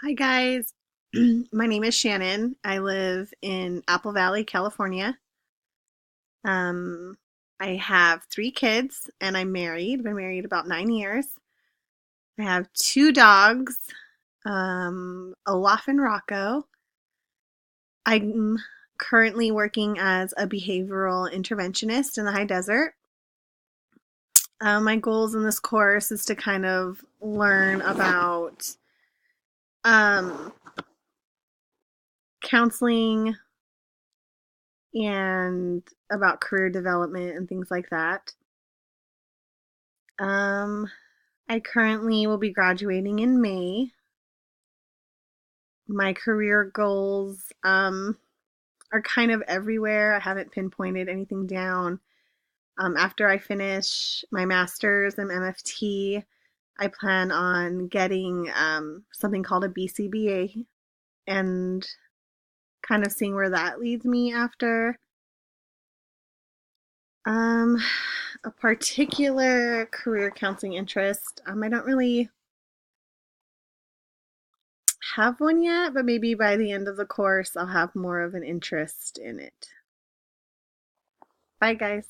Hi guys, my name is Shannon. I live in Apple Valley, California. Um, I have three kids and I'm married. Been married about 9 years. I have two dogs, Olaf and Rocco. I'm currently working as a behavioral interventionist in the high desert. My goals in this course is to kind of learn about um, counseling and about career development and things like that. Um, I currently will be graduating in May. My career goals are kind of everywhere. I haven't pinpointed anything down. After I finish my master's in MFT, I plan on getting something called a BCBA and kind of seeing where that leads me after. Um, a particular career counseling interest. I don't really have one yet, but maybe by the end of the course, I'll have more of an interest in it. Bye, guys.